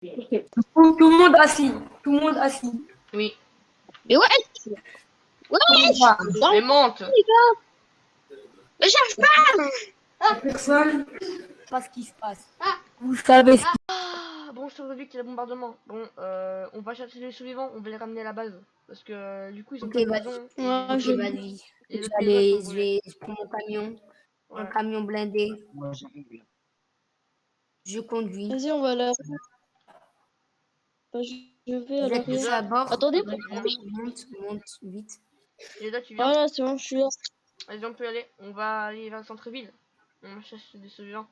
Tout le monde assis. Tout le monde assis. Oui. Mais ouais, Mais monte. je cherche pas. Personne ne sait pas ce qui se passe. Vous savez ce qui Bon, je survécu qu'il y a le bombardement. Bon, on va chercher les survivants, on va les ramener à la base. Parce que du coup, ils ont Ok, pas de vas-y. maison. Ouais, Ok, je- vas-y. Et Je le vais téléphone aller, sont brûlés. je prends mon camion. Ouais. Un camion blindé. Je conduis. Vas-y, on va à la rue. Bah, je vais à Vous la êtes tous rue. à bord. Attendez. Monte, vite. Léda, tu viens? Voilà, c'est bon, je suis là. Vas-y, on peut y aller. On va aller vers le centre-ville. On cherche des survivants.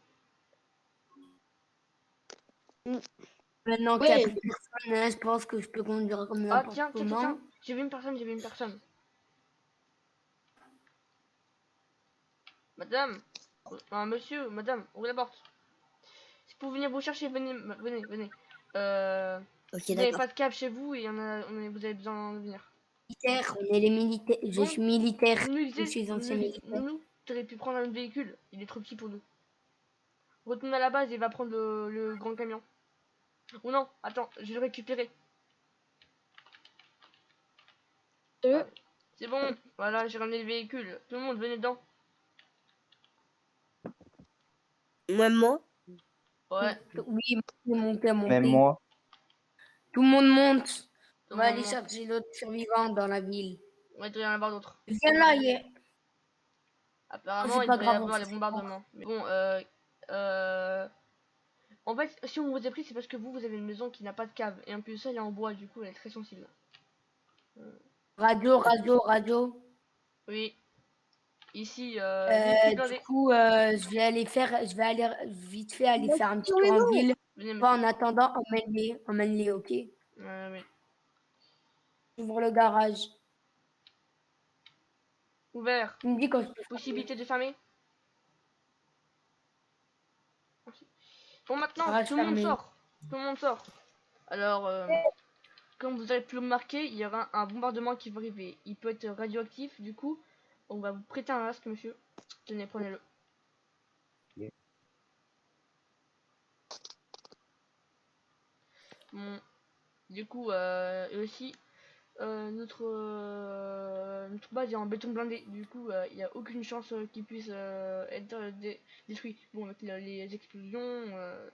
Maintenant qu'il n'y a Ouais. plus personne, hein, je pense que je peux conduire comme Ah, n'importe tiens. comment. J'ai vu une personne. Madame. Monsieur, madame, ouvrez la porte. Si vous venir vous chercher, venez. Ok, Vous n'avez d'accord. pas de câble chez vous et vous avez besoin de venir. Militaire, on est les militaires. Je Bon, suis militaire. Nous, Je suis ancien militaire. tu aurais pu prendre un véhicule. Il est trop petit pour nous. Retourne à la base et va prendre le grand camion. Ou non, attends, je vais le récupérer. Ah, c'est bon, voilà, j'ai ramené le véhicule. Tout le monde, venez dedans. Même moi? Ouais, Oui, montez. Même moi. Tout le monde monte. tout On le va monde aller monte. chercher l'autre survivant dans la ville. Ouais, il doit y en avoir d'autres. Viens là, yeah. Apparemment, C'est il pas devrait y grave, avoir les bombardements. Mais bon, en fait, si on vous a pris, c'est parce que vous avez une maison qui n'a pas de cave. Et en plus, ça, elle est en bois, du coup, elle est très sensible. Radio. Oui, ici, Du coup, je vais aller vite fait aller faire un petit tour en ville. venez, Toi, monsieur. en attendant, emmène-les, ok? Oui. Ouvre le garage. Ouvert. Tu me dis quand je peux Possibilité de fermer. Bon, maintenant, garage tout le monde fermé. sort. Tout le monde sort. Alors, comme vous avez pu le remarquer, il y aura un bombardement qui va arriver. Il peut être radioactif, du coup, on va vous prêter un masque, monsieur. Tenez, prenez-le. Bon, du coup, et aussi, notre base est en béton blindé. Du coup, il n'y a aucune chance qu'il puisse être détruit. Bon, avec les explosions,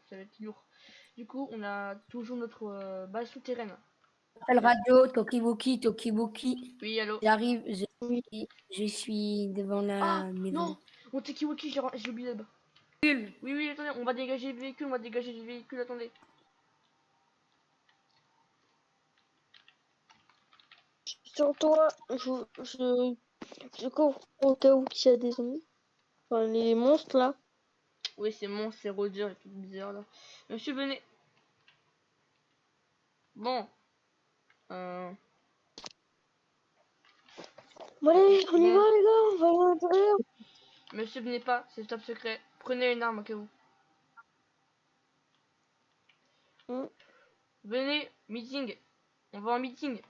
ça va être lourd. Du coup, on a toujours notre base souterraine. Appel radio, Tokiwoki. Oui, allô. J'arrive, je suis devant Ah, la maison. non. Mon Tekiwoki, j'ai oublié là-bas. Oui, attendez, on va dégager le véhicule, attendez. Sur toi, je cours au cas où il y a des zombies. Enfin, les monstres là. Oui, c'est mon, c'est Roger, les trucs bizarres là. Monsieur, venez. Bon. Bon, allez, on y va, les gars, on va aller à l'intérieur. Monsieur, venez pas, c'est top secret. Prenez une arme au cas où. Venez, meeting. On va en meeting.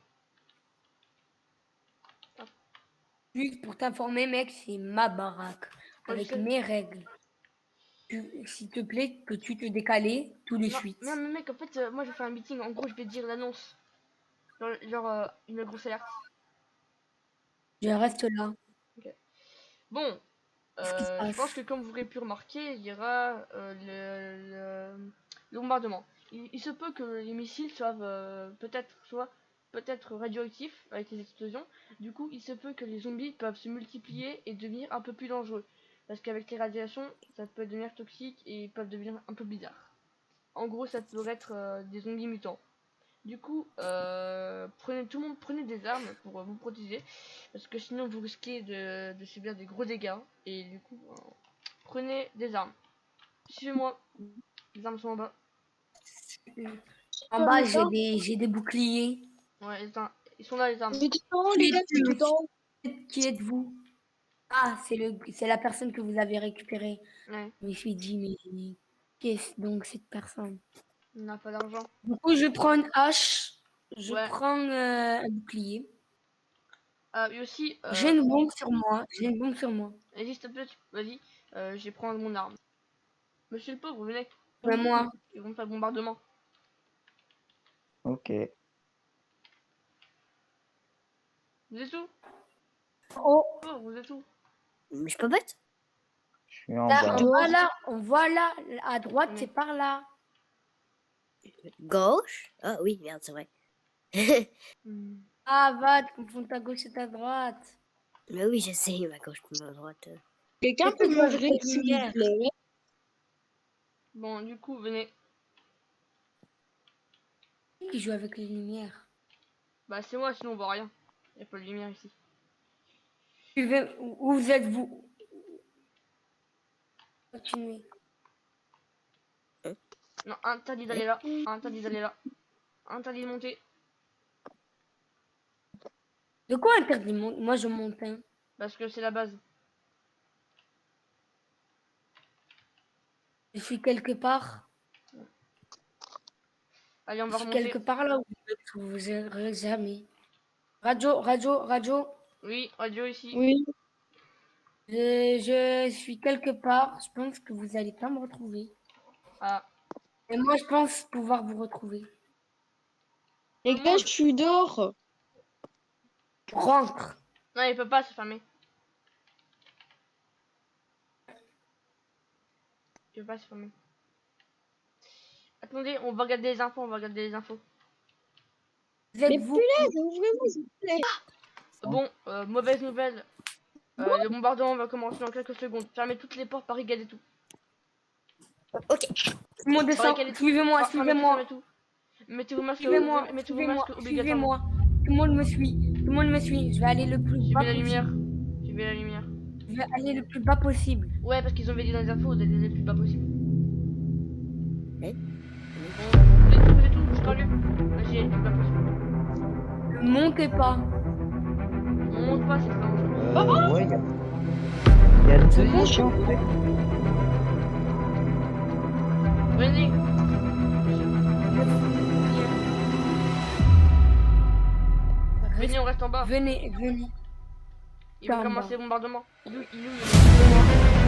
Juste pour t'informer, mec, c'est ma baraque. Ouais, Avec je sais. mes règles. S'il te plaît, peux-tu te décaler tout de suite? Non, mais mec, en fait, moi je vais faire un meeting. En gros, je vais dire l'annonce. Une grosse alerte. Je reste là. Bon, Qu'est-ce qui se je pense passe? que comme vous aurez pu remarquer, il y aura le bombardement. Il se peut que les missiles soient peut-être radioactifs avec les explosions. Du coup, il se peut que les zombies peuvent se multiplier et devenir un peu plus dangereux. Parce qu'avec les radiations, ça peut devenir toxique et ils peuvent devenir un peu bizarres. En gros, ça pourrait être des zombies mutants. Du coup, tout le monde prenez des armes pour vous protéger, parce que sinon vous risquez de subir des gros dégâts. Et du coup, prenez des armes. Suivez-moi. Les armes sont en bas. En bas, j'ai des boucliers. Ouais, ils sont là les armes. Qui êtes-vous? Ah, c'est la personne que vous avez récupérée. Ouais, Je me suis dit, mais qu'est-ce donc cette personne? on n'a pas d'argent. Du coup, je prends une hache, je Ouais. prends un bouclier. Et aussi, J'ai une bombe sur moi. vas-y, s'il te plaît, vas-y, je vais prendre mon arme. Monsieur le pauvre, venez. Mais moi, Ils vont faire le bombardement. Ok. Vous êtes où? Oh, Oh, vous êtes où? Mais je peux mettre? Je suis en là, bas. on voit là, à droite, Mais- c'est par là. Gauche? Ah oui, merde, c'est vrai. Hmm. Ah, va, tu confonds ta gauche et ta droite. Mais oui, j'essaye ma gauche, ma droite. Quelqu'un Est-ce peut que tu vois m'ouvrir, avec s'il lumière? vous plaît? Bon, du coup, venez. Qui joue avec les lumières? Bah, c'est moi, sinon on voit rien. Y a pas de lumière ici. Où vous êtes-vous? Continuez. Non, interdit d'aller là. Interdit d'aller là. Interdit de monter. De quoi interdit? Moi, je monte. Hein. Parce que c'est la base. Je suis quelque part. Allez, on Je va suis remonter. quelque part là où vous n'irez jamais. Radio. Oui, radio ici. Oui. Je suis quelque part. Je pense que vous allez pas me retrouver. Ah. Et moi, je pense pouvoir vous retrouver. Les gars, je suis dehors. Rentre. Non, il peut pas, c'est fermé. Il peut pas, c'est fermé. Attendez, on va regarder les infos, on va regarder les infos. Vous Mais êtes vous. punaise, ouvrez-moi, s'il vous plaît. Bon, mauvaise nouvelle. Le bombardement va commencer dans quelques secondes. Fermez toutes les portes, barricadez tout. Ok. Tout le monde descend. Barricadez tout. Suivez-moi, Fermez tout, suivez-moi. fermez tout. Mettez vos masques, Suivez-moi, mettez vos suivez-moi, masques obligatoirement. suivez-moi. Tout le monde me suit. Tout le monde me suit. Je vais aller le plus Suivez bas la lumière. possible. Suivez la lumière. Je vais aller le plus bas possible. Ouais, parce qu'ils ont dit dans les infos, vous êtes les plus bas possible. Hein? Bon, vous êtes où? Je parle. Vas-y, les plus bas possible. Ne montez pas. On monte pas, c'est très dangereux. Ouais, il y a deux étages, en fait. Venez. Venez, on reste en bas. Venez. Il va en bas. commencer le bombardement. Il est où, il est où,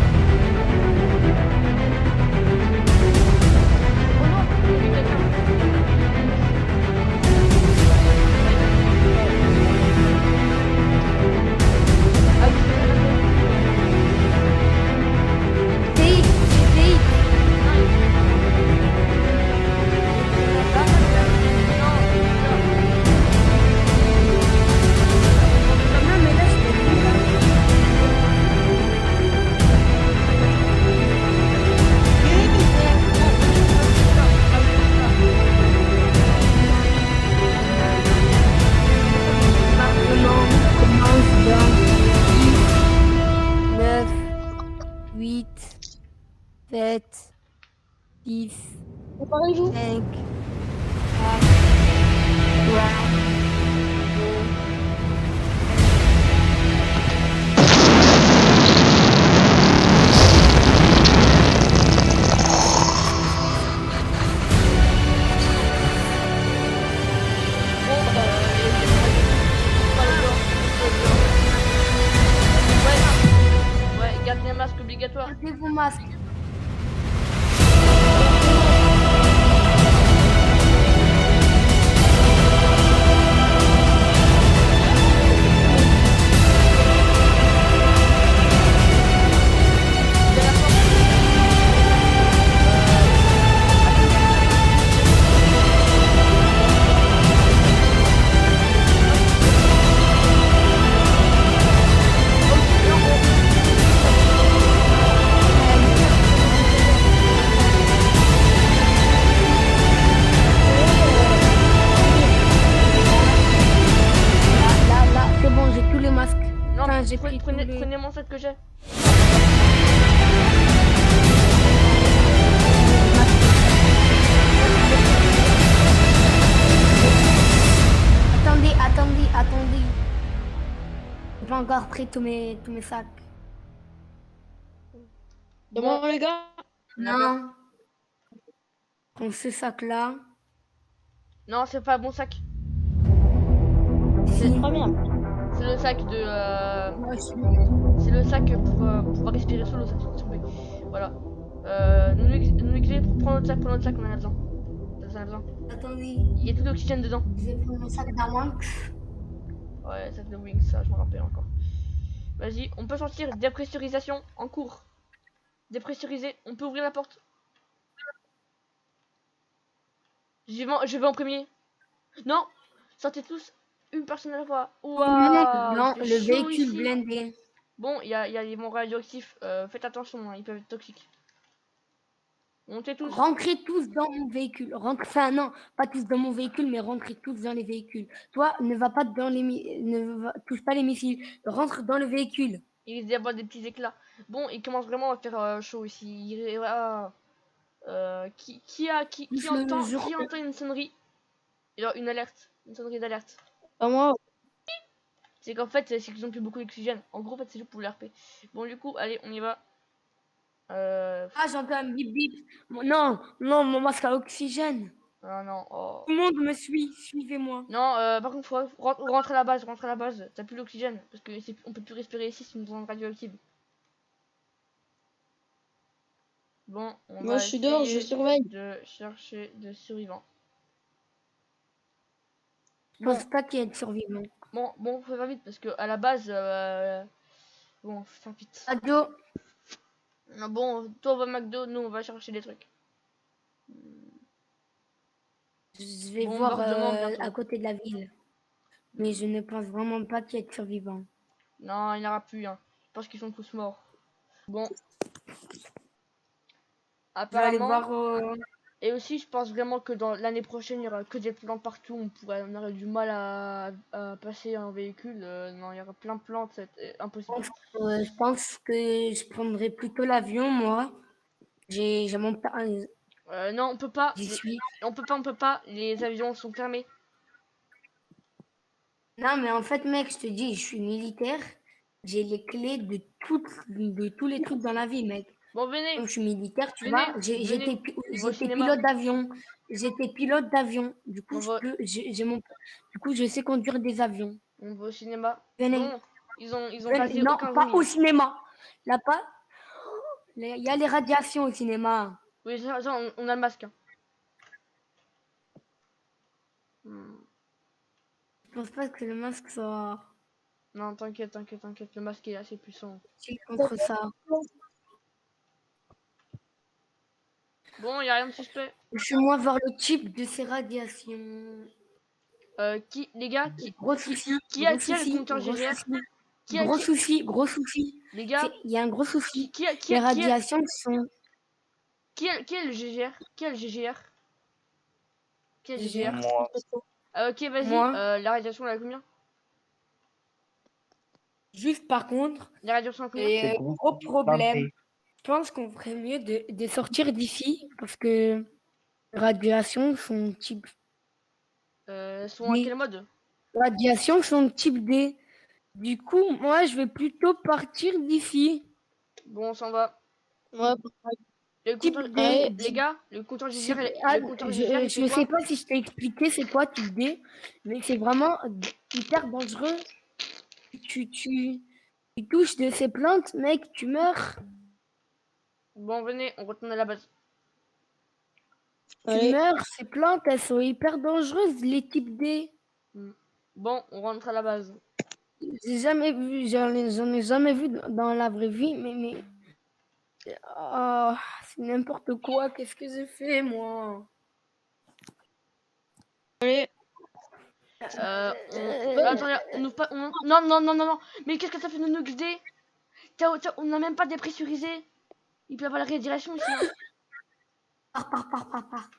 Oh non, il y avait quelqu'un. Ah oui, TI. Non, mais là, je peux plus, là. Maintenant, on commence dans 10, 9, 8, 7, 6, Préparez-vous. 5, 4, 3, 2. Ouais, garde les masques obligatoires. Portez vos masques. Là, c'est bon, j'ai tous les masques. Non, Enfin, mais j'ai pris tous les... prenez mon sac que j'ai. Attendez. J'ai pas encore pris tous mes sacs. Bon, les gars. Non. Prends ce sac-là. Non, c'est pas un bon sac. C'est très bien. C'est le sac de. Moi aussi. C'est le sac pour pouvoir respirer sous l'eau. Voilà. Nous exilez pour prendre notre sac, on en a besoin. personne n'a besoin. Attendez, Il y a tout l'oxygène dedans. je vais prendre mon sac d'amande. Ouais, ça de Wings, ça je me rappelle encore. Vas-y, on peut sortir. Dépressurisation en cours. Dépressurisé, on peut ouvrir la porte. Je vais en premier. Non, sortez tous une personne à la fois. Waouh, Non, il fait le chaud véhicule ici. blindé. Bon, il y a les bons radioactifs. Faites attention, hein, ils peuvent être toxiques. Montez tous. Rentrez tous dans mon véhicule. Enfin, non, pas tous dans mon véhicule, mais rentrez tous dans les véhicules. Toi, ne va pas dans les touche pas les missiles. Rentre dans le véhicule. Il risque d'y avoir des petits éclats. Bon, il commence vraiment à faire chaud ici. Qui entend une sonnerie? Genre une alerte. Une sonnerie d'alerte. Pas moi. C'est qu'en fait, c'est qu'ils ont plus beaucoup d'oxygène. En gros, en fait, c'est juste pour l'RP. Bon, du coup, allez, on y va. Ah, j'entends un bip bip. Non, mon masque à oxygène. Ah non, oh. Tout le monde me suit. Suivez-moi. Non, par contre, faut rentrer à la base, T'as plus d'oxygène. Parce que on peut plus respirer ici, c'est une zone radioactive. Bon, on Moi, va je suis dehors, je essayer surveille. de chercher des survivants. Je pense pas qu'il y ait de survivants. Bon, faut faire vite parce que à la base, bon, faut faire vite. Radio. Non, bon, toi on va McDo, nous on va chercher des trucs. Je vais Bon, voir bombardement bientôt. à côté de la ville. Mais je ne pense vraiment pas qu'il y ait de survivants. Non, il n'y en aura plus, hein. Je pense qu'ils sont tous morts. Bon. Je vais aller Apparemment. voir. Et aussi, je pense vraiment que dans l'année prochaine, il y aura que des plantes partout. On aurait du mal à passer en véhicule. Non, il y aura plein de plantes, c'est impossible. Je pense que je prendrai plutôt l'avion, moi. J'ai mon Non, on peut pas. J'y suis. On peut pas. Les avions sont fermés. Non, mais en fait, mec, je te dis, je suis militaire. J'ai les clés de tous les trucs dans la vie, mec. Bon, venez. Comme je suis militaire, tu Venez, vois, venez. j'étais Va au cinéma. pilote d'avion. J'étais pilote d'avion. Du coup, On va- du coup, je sais conduire des avions. On va au cinéma. Venez. Bon, ils ont Venez. passé Non, aucun pas zombie. au cinéma. Là, pas. Il y a les radiations au cinéma. Oui, ça, on a le masque. Hein. Je pense pas que le masque soit Non, t'inquiète. Le masque est assez puissant. utile contre ça. Bon, y a rien de suspect. Je suis moi voir le type de ces radiations. Les gars, Gros souci. qui a gros le souci, compteur gros GGR? souci. Gros souci. Les gars, Il y a un gros souci. qui Les a radiations sont. le GGR? Qui a le GGR? Moi, Ok, vas-y. Moi. La radiation, elle a combien? Juste par contre, La radiation, elle a combien? c'est gros. gros problème. Planté. Je pense qu'on ferait mieux de sortir d'ici parce que les radiations sont type. Sont à Oui. quel mode? Radiations sont type D. Du coup, moi, je vais plutôt partir d'ici. Bon, on s'en va. Ouais, Le Type compteur, D. les gars, le compteur Je GGR, ah, le compteur GGR, il je fait quoi? sais pas si je t'ai expliqué c'est quoi type D, mais c'est vraiment hyper dangereux. Tu touches de ces plantes, mec, tu meurs. Bon, venez, on retourne à la base. Tu Allez. meurs. Ces plantes, elles sont hyper dangereuses, les types D. Bon, on rentre à la base. J'ai jamais vu, j'en ai jamais vu dans la vraie vie, mais oh, c'est n'importe quoi. Qu'est-ce que j'ai fait, moi? Allez. Attendez, on ouvre pas. Non. Mais qu'est-ce que ça fait de nous guider? On n'a même pas dépressurisé. Il peut y avoir la radiation ici. Hein. Par.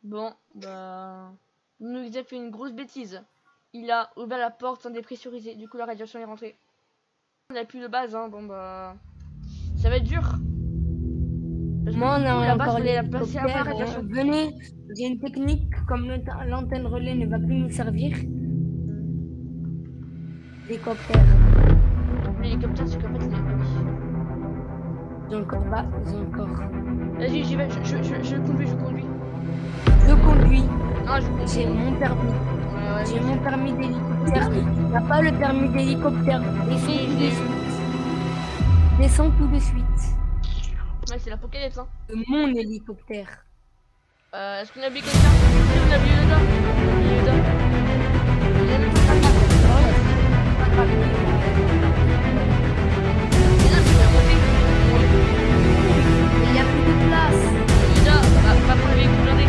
Bon, bah. Nous a fait une grosse bêtise. Il a ouvert la porte sans dépressuriser. Du coup, la radiation est rentrée. On n'a plus de base, hein. Bon, bah. Ça va être dur. Parce que Moi, du on coup, a la base, encore fallait la placer avant la radiation. Venez, j'ai une technique, comme l'antenne relais ne va plus nous servir. Hélicoptère. L'hélicoptère, c'est qu'en fait, il est pas mis. J'ai encore. Vas-y, j'y vais. Je conduis. Je conduis. Non, je conduis. J'ai mon permis. Ouais, J'ai mon permis d'hélicoptère. Tu n'as pas le permis d'hélicoptère. Descends tout de suite. Ouais, c'est l'apocalypse, hein. De mon hélicoptère. Est-ce qu'on a oublié quelqu'un? Oui, on a oublié Yoda. On a oublié Yoda. Il a même pas de carte. Yoda, tu vas monter. Il y a plus de place. Yoda, va prendre le véhicule blindé.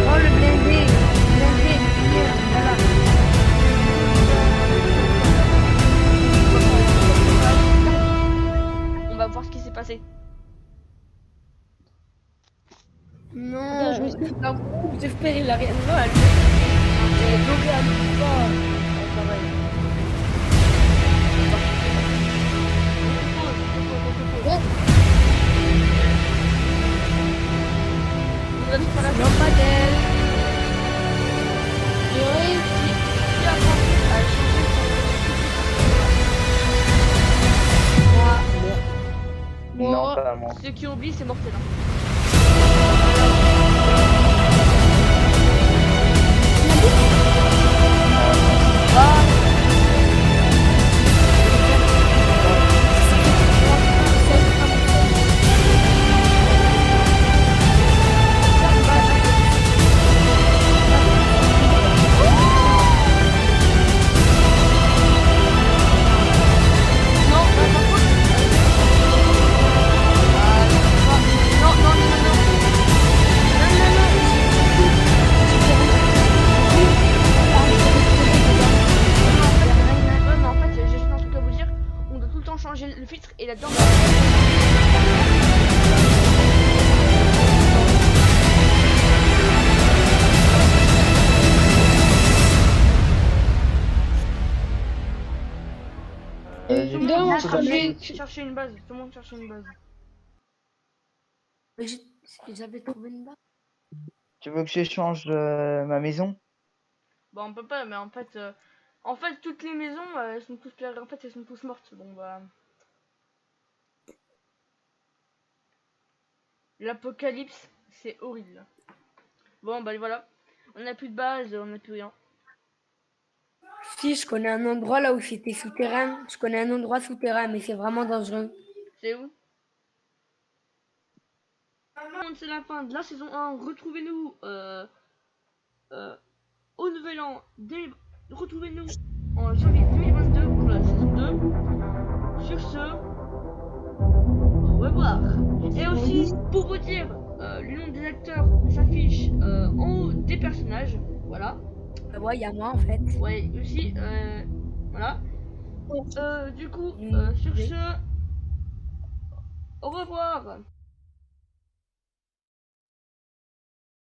Oh, le blindé. Blindé, lumière, voilà. On va voir ce qui s'est passé. Non, je me suis- j'espère il a rien de mal. Il est bloqué à bout pas. On va tout faire la Lampadaire. J'ai réussi. Qui a pensé à changer son Non, pas moi. Ceux qui oublient, c'est mortel. Hein. Ouais, mais en fait, j'ai juste un truc à vous dire. On doit tout le temps changer le filtre et là-dedans. J'ai Deux, on tout sera à bien. fait. Chercher une base. Tout le monde cherche une base. Mais j'avais trouvé une barre. Tu veux que j'échange ma maison? Bah, on peut pas, mais en fait, toutes les maisons, elles sont tous, en fait, elles sont tous mortes. Bon, bah. L'apocalypse, c'est horrible. Bon, bah voilà. On a plus de base, on a plus rien. Si, je connais un endroit là où c'était souterrain. Je connais un endroit souterrain, mais c'est vraiment dangereux. C'est où? C'est la fin de la saison 1. Retrouvez-nous au nouvel an. Retrouvez-nous en janvier 2022 pour la saison 2. Sur ce, au revoir. Et aussi, pour vous dire, le nom des acteurs s'affiche en haut des personnages. Voilà. Ouais, il y a moi en fait. Ouais, aussi, voilà. Du coup, sur ce, au revoir.